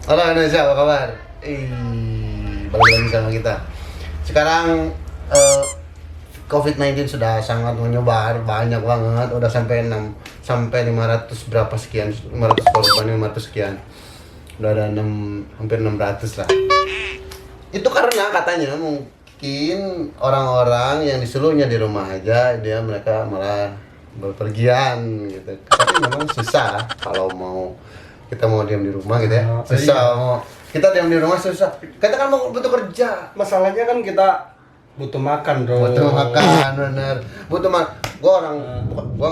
Halo Indonesia, apa kabar? Balik lagi sama kita. Sekarang COVID-19 sudah sangat menyebar, banyak banget, udah sampai 500 berapa sekian, 500 korban, 500 sekian. Udah ada hampir 600 lah. Itu karena katanya mungkin orang-orang yang disuruhnya di rumah aja, mereka malah berpergian gitu. Tapi memang susah kalau kita mau diam di rumah gitu ya. Susah mau kita diam di rumah susah. Kita kan mau butuh kerja. Masalahnya kan kita butuh makan, bro. Butuh makan, bener. Butuh makan. Gua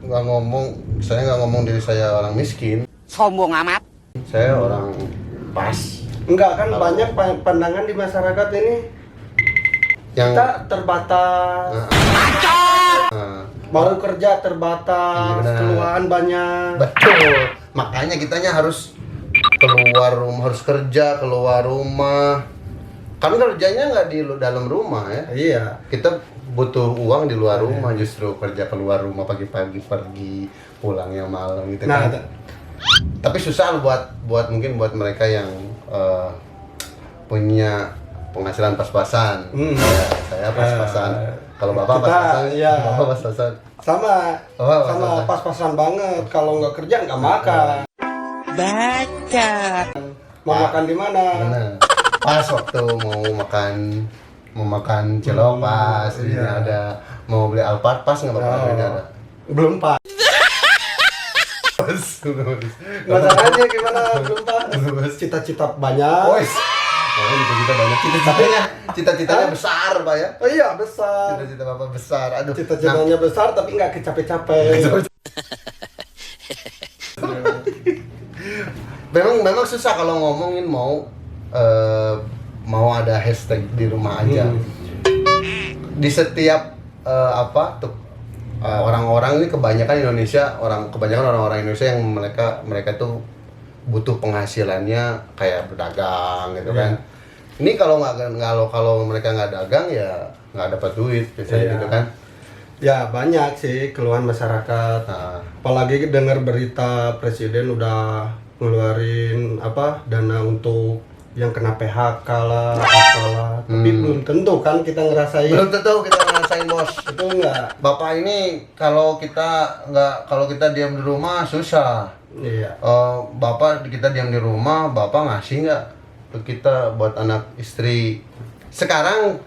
nggak ngomong, saya nggak ngomong diri saya orang miskin. Sombong amat. Saya orang pas. Enggak kan banyak pandangan di masyarakat ini Yang kita terbatas. Mau kerja terbatas, Iya, keluhan banyak. betul. Makanya kitanya harus keluar rumah, harus kerja keluar rumah. Kan kerjanya nggak di dalam rumah ya. Iya. Kita butuh uang di luar rumah, justru kerja keluar rumah pagi-pagi pergi, pulangnya malam gitu Nah, kan. Tapi susah buat mungkin buat mereka yang punya penghasilan pas-pasan. Ya, saya pas-pasan. Kalau bapak kita, pas-pasan, ya. bapak pas-pasan. sama Pas-pasan. pas-pasan banget. Kalau nggak kerja nggak makan. Baca. Mau makan di mana? Bener. Pas waktu mau makan cilok pas, ini iya. ada mau beli Alphard pas nggak apa-apa ini ada. Belum pas. Pas. Masalahnya gimana? Belum pas. Cita-cita banyak. Wes. Oh, cita-cita banyak. Cita-citanya besar, Pak ya. Oh iya, besar. Cita-cita Bapak besar. Aduh. Cita-citanya besar tapi nggak kecape-cape. Memang susah kalau ngomongin mau ada hashtag di rumah aja. Di setiap orang-orang ini kebanyakan orang-orang Indonesia yang mereka tuh butuh penghasilannya kayak berdagang gitu kan. Ini kalau mereka nggak dagang ya nggak dapat duit biasanya gitu kan. Ya banyak sih keluhan masyarakat. Nah, Apalagi dengar berita presiden udah ngeluarin dana untuk yang kena PHK lah, apalah. Tapi belum tentu kan kita ngerasain. belum tentu kita ngerasain bos. Itu enggak. Bapak ini kalau kita diam di rumah susah. Iya. Kita diam di rumah, bapak ngasih nggak ke kita buat anak istri? Sekarang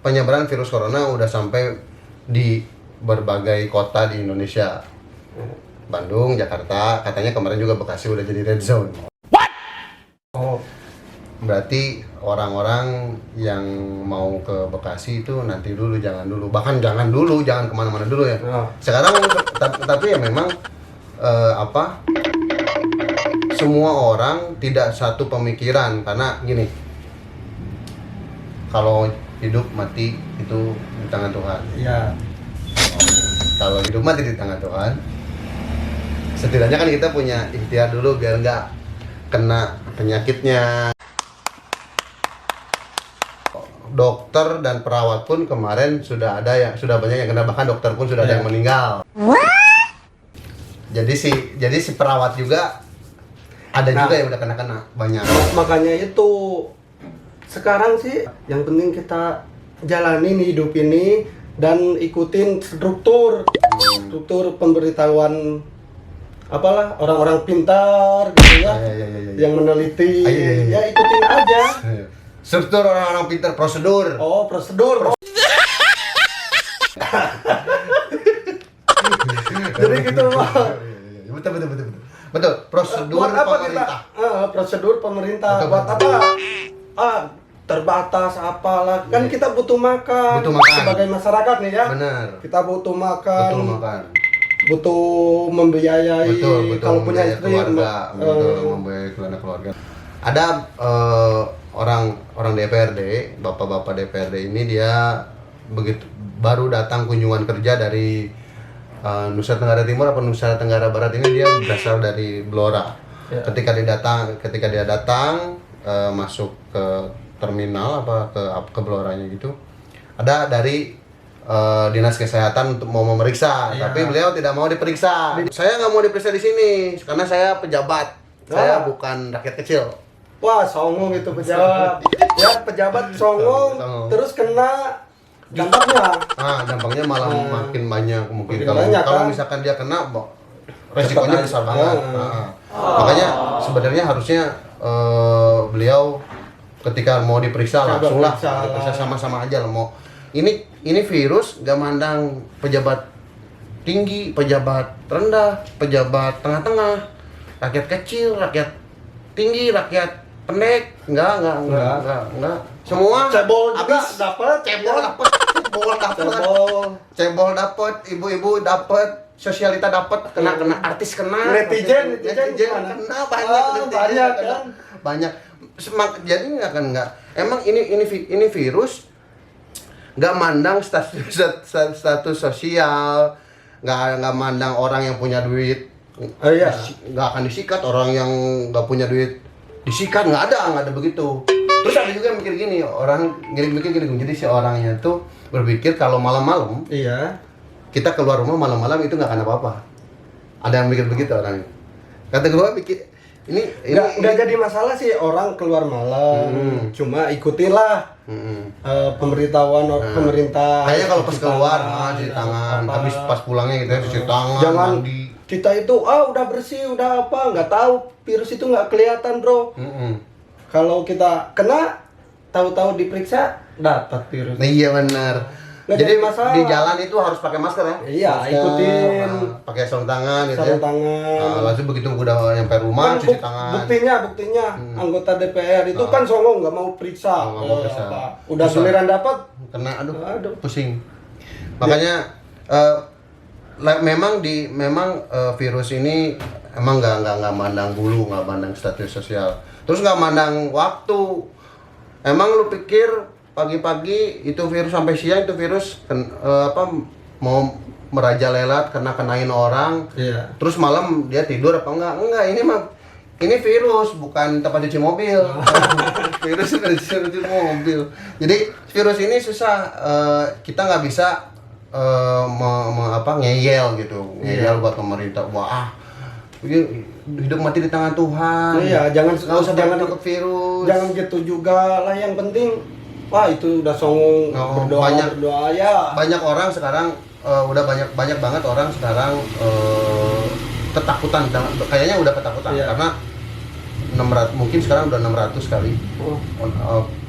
penyebaran virus corona udah sampai di berbagai kota di Indonesia. Bandung, Jakarta, katanya kemarin juga Bekasi udah jadi red zone. Oh, Berarti orang-orang yang mau ke Bekasi itu nanti dulu, jangan dulu. Bahkan jangan kemana-mana dulu ya. nah. Sekarang tapi ya memang semua orang tidak satu pemikiran, karena gini, kalau hidup mati itu di tangan Tuhan. Iya. Kalau hidup mati di tangan Tuhan, setidaknya kan kita punya ikhtiar dulu biar nggak kena penyakitnya. Dokter dan perawat pun kemarin sudah banyak yang kena, bahkan dokter pun sudah ada yang meninggal. Jadi si perawat juga ada juga yang udah kena banyak. Makanya itu sekarang sih yang penting kita jalanin hidup ini dan ikutin struktur pemberitahuan orang-orang pintar gitu ya, yang meneliti. Ya ikutin aja. Struktur orang-orang pintar, prosedur. Oh, prosedur. Jadi gitu Pak. Betul. Prosedur Buat apa pemerintah. prosedur pemerintah. Betul, Buat betul. apa? Terbatas apalah. Kan kita butuh makan. Butuh makan. Sebagai masyarakat nih ya. Benar. Kita butuh makan. Betul makan. Butuh membiayai. Betul. Kalau punya Membiayai istri. keluarga, betul, membiayai keluarga. Ada orang DPRD, bapak-bapak DPRD ini dia begitu baru datang kunjungan kerja dari Nusa Tenggara Timur apa Nusa Tenggara Barat, ini dia berasal dari Blora. Ya. Ketika dia datang masuk ke terminal ke Bloranya gitu, ada dari dinas kesehatan untuk mau memeriksa, Iya. tapi beliau tidak mau diperiksa. Saya nggak mau diperiksa di sini karena saya pejabat. Saya bukan rakyat kecil. Wah, songong itu pejabat. Ya, pejabat songong, Songong. terus kena dampaknya. Dampaknya malah makin banyak mungkin. Makin Kalau banyak, kalau kan? misalkan dia kena, resikonya besar banget. Ah. Makanya sebenarnya harusnya beliau ketika mau diperiksa Coba langsung lah, periksa. diperiksa sama-sama aja lah. Mau ini virus gak mandang pejabat tinggi, pejabat rendah, pejabat tengah-tengah, rakyat kecil, rakyat tinggi, rakyat pendek, enggak. Semua Cebol juga habis. dapat, Cebol dapat, cebol dapat, ibu-ibu dapat, sosialita dapat, kena artis kena, Netizen gimana? kena banyak, banyak kena. kan? Banyak. Jadi nggak. Emang ini virus nggak mandang status sosial, nggak mandang orang yang punya duit. Iya. Nggak akan disikat, orang yang nggak punya duit disikat, nggak ada begitu. Terus ada juga yang mikir gini, orang mikir gini, jadi si orangnya tuh berpikir kalau malam-malam Iya. kita keluar rumah malam-malam itu nggak akan apa-apa. Ada yang mikir begitu orangnya. Kata gue pikir Nggak jadi masalah sih orang keluar malam, cuma ikutilah pemberitahuan pemerintah. Kayaknya kalau pas cuci keluar tangan, cuci tangan, apa. habis pas pulangnya gitu ya cuci tangan, Jangan mandi. kita itu udah bersih, udah apa, nggak tahu virus itu nggak kelihatan, bro. Kalau kita kena, tahu-tahu diperiksa dapat virus. Nah, iya benar. Nggak Jadi jadi masalah. di jalan itu harus pakai masker ya? Iya, Masker, ikutin. pakai sarung tangan gitu Sarung ya. tangan. Lalu begitu udah nyampe rumah Kan cuci tangan. buktinya anggota DPR itu kan songong nggak mau periksa. Nggak mau periksa. Udah Susah. giliran dapat, Kena aduh Aduh. pusing. Makanya memang virus ini emang nggak mandang bulu, nggak mandang status sosial. Terus nggak mandang waktu. Emang lu pikir pagi-pagi itu virus sampai siang itu virus mau merajalela kenain orang. Iya. Terus malam dia tidur apa enggak, ini virus bukan tempat cuci mobil. Virus cuci mobil. Jadi virus ini susah, kita nggak bisa ngeyel gitu, ngeyel buat pemerintah. Wah, hidup mati di tangan Tuhan. Iya, jangan takut virus. Jangan gitu juga lah, yang penting itu udah songong berdoa ya. Banyak orang sekarang udah banyak banget orang sekarang ketakutan, kayaknya udah ketakutan. Iya. Karena 600 mungkin sekarang udah 600 kali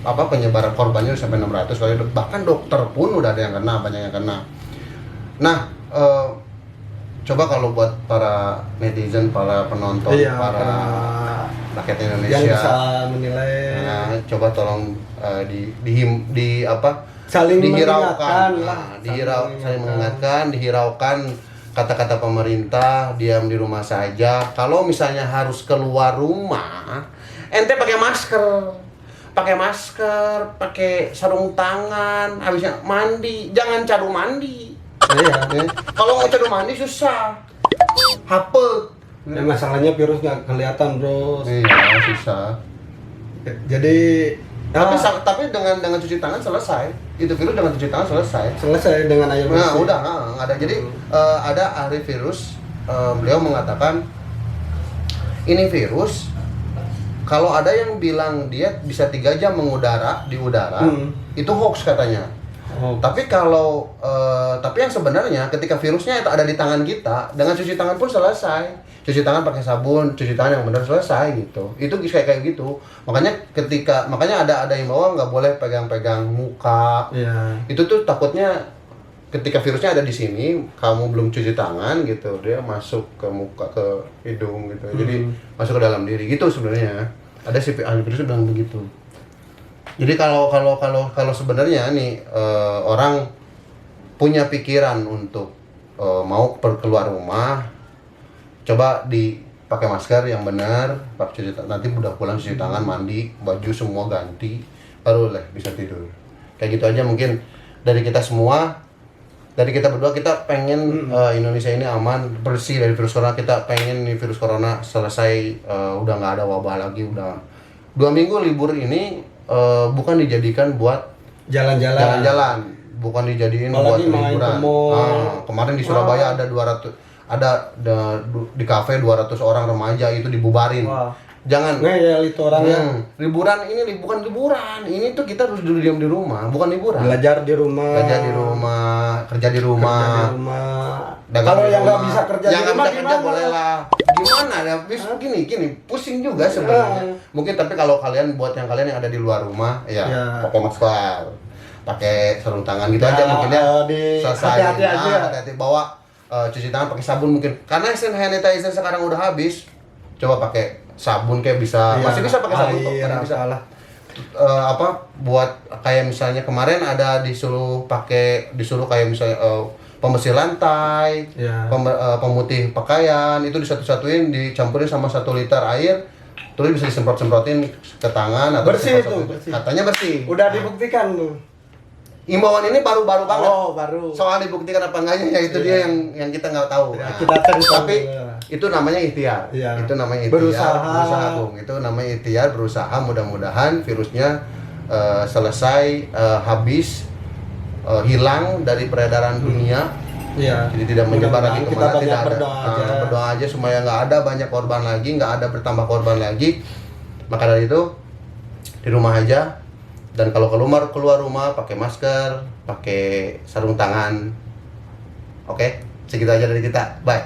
penyebaran korbannya sampai 600 kali, bahkan dokter pun udah ada yang kena, banyak yang kena. Nah, coba kalau buat para netizen, para penonton, para rakyat Indonesia yang bisa menilai, coba tolong saling dihiraukan, mengingatkan, saling mengingatkan, dihiraukan kata-kata pemerintah, diam di rumah saja. Kalau misalnya harus keluar rumah, ente pakai masker, pakai sarung tangan, habisnya mandi, jangan cadu mandi. Iya. Kalau mau cadu mandi susah, hapet. Ya, masalahnya virus nggak kelihatan, bro. Iya, susah. Jadi Tapi dengan cuci tangan selesai. Itu virus dengan cuci tangan selesai dengan air bersih. Nah, udah nggak ada. Jadi ada ahli virus, beliau mengatakan ini virus kalau ada yang bilang dia bisa 3 jam di udara, itu hoax katanya. Tapi tapi yang sebenarnya ketika virusnya itu ada di tangan kita, dengan cuci tangan pun selesai. Cuci tangan pakai sabun, cuci tangan yang benar, selesai gitu. Itu kayak gitu. Makanya ada yang bawa nggak boleh pegang-pegang muka. Iya. Itu tuh takutnya ketika virusnya ada di sini, kamu belum cuci tangan gitu, dia masuk ke muka, ke hidung gitu. Jadi masuk ke dalam diri gitu sebenarnya. Ada ahli virus bilang begitu. Jadi kalau sebenarnya nih orang punya pikiran untuk mau keluar rumah, coba dipakai masker yang benar, nanti udah pulang cuci tangan, mandi, baju semua ganti, baru bisa tidur. Kayak gitu aja mungkin dari kita semua, dari kita berdua, kita pengen Indonesia ini aman, bersih dari virus corona. Kita pengen nih virus corona selesai, udah nggak ada wabah lagi, udah 2 minggu libur ini bukan dijadikan buat jalan-jalan, bukan dijadiin buat liburan. Kemarin di Surabaya di kafe 200 orang remaja itu dibubarin. Wah. Jangan Ngeyel itu orangnya. liburan ini bukan liburan. Ini tuh kita harus dulu diam di rumah, bukan liburan. Belajar di rumah. Belajar di rumah, kerja di rumah. Kerja di rumah. Dagang Kalau di yang nggak rumah. bisa kerja yang di nggak rumah bisa kerja gimana? boleh lah. Gimana ya? Gini, pusing juga sebenarnya. Mungkin tapi kalau kalian buat yang kalian yang ada di luar rumah, ya pakai masker, pakai sarung tangan gitu aja mungkin ya. Selesai. Hati-hati aja. Hati-hati bawa cuci tangan pakai sabun mungkin. Karena hand sanitizer sekarang udah habis. Coba pakai sabun kayak bisa, masih bisa pakai sabun kok, kadang bisa. Buat kayak misalnya kemarin ada disuruh kayak misalnya pembersih lantai, pemutih pakaian, itu disatu-satuin dicampurin sama 1 liter air, terus bisa disemprot-semprotin ke tangan atau bersih itu, bersih. Katanya bersih. Udah dibuktikan tuh. Imbauan ini baru-baru banget. Oh, baru. Soal dibuktikan apa enggaknya ya itu dia yang kita nggak tahu. Ya, Nah, kita tapi itu namanya ikhtiar. Iya. Itu namanya ikhtiar. Berusaha. Bung. Itu namanya ikhtiar, berusaha. Mudah-mudahan virusnya selesai, habis, hilang dari peredaran dunia. Iya. Jadi tidak menyebar lagi Kita kemana, banyak tidak ada. berdoa aja. Berdoa aja supaya nggak ada banyak korban lagi, nggak ada bertambah korban lagi. Maka dari itu di rumah aja. Dan kalau keluar rumah pakai masker, pakai sarung tangan. Oke, segitu aja dari kita. Bye.